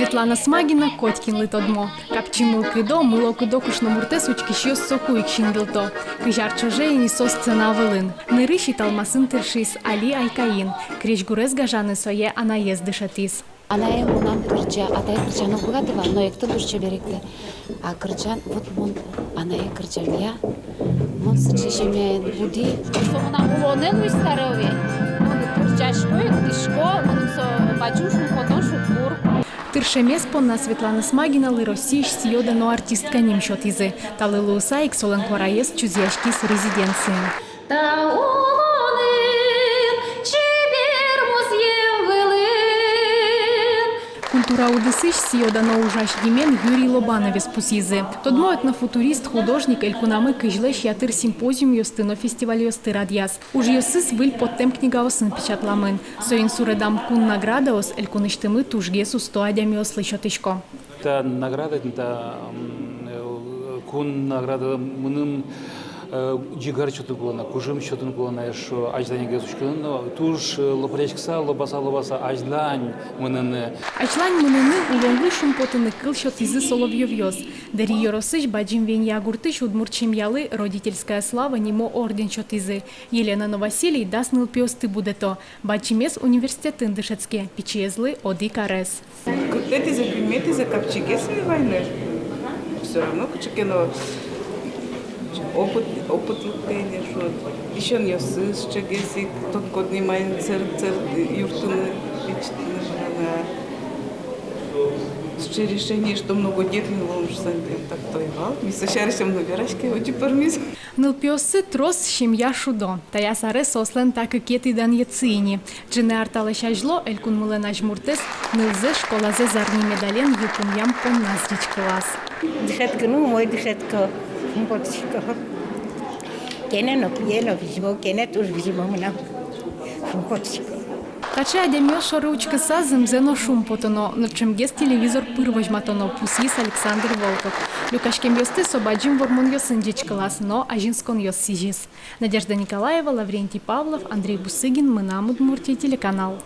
Світлана Смагіна котькін литодмо. Капчимил кидо, мило кидо кушномурте сучки що соку ікшін гілто. Кижар чожеїні со сцена велин. Нериші талмасин тиршис алі айкаїн. Кріч гурез гажани соє анаєз дишатис. Анае мунан кырча, атай кырчаны бугатыва, но екті дұрча беректі. А кырчан, вот мон, анае кырча я, мон сычешеме буди. Сонан улонен уй старове, мон кырчашко, тишко, мон со бачушун потошу бур. Тиршемес понна Світлана Смагіна ли Росіш сійодано артистка німшотізи. Та ли луса іксолен кораєс чузяшкіс резиденції. Культура Одесиш сійодано ужаш дімен Юрій Лобанові з Пусізи. Тодмо етнофутурист, художник елькунами кижлеш ятир симпозіум йостино фестиваль йости рад'яс. Уж йосис виль подтем книга осин печатламин. Соїн суредам кун награда ос елькуништими тужгесу стоадями осличотишко. Та награда, та кун награда муним жигар чотын кулана, кужым чотын кулана, що ажлань гезучканы, туж лобаса ажлань мыныны. Ажлань мыныны улонлы шумпотыны кыл шотизы соловьёвьёз. Дери Йоросыч баджим вен ягуртыш удмурчим ялы родительская слава нимо орден шотизы. Елена Новосилий дасныл пёсты будето. Баджимес университетын дышецке, пичезлы оди карес. Эти заприметы за капчигесовой войны. Все равно кучекено. Опыт лукения, что еще не сын, что гесик, тот год не майн цер юртуны, что решение, что многодетный волнуш сандем так тоевал, мисо шаришем на верашке, очень пармиз. Нылпиосы трос шимья шудо, тая саре сослен так и кети дан яцини. Джине арталыша жло, элькун мылена жмуртес, нылзе школазе зарни медален юпуньям понназдич класс. Дышетка, ну мой дышетка. Кене но пиело вижмо, кене туж вижмо мна. Кача демьё шоручка сазым зено шум потоно, но чемгес телевизор пырвожматоно пусис Александр Волков. Люкашкем ёсты собаджим вормон ёсындич класс, но ажинскон ёс сижис. Надежда Николаева, Лаврентий Павлов, Андрей Бусыгин, Мынам Удмуртия, телеканал.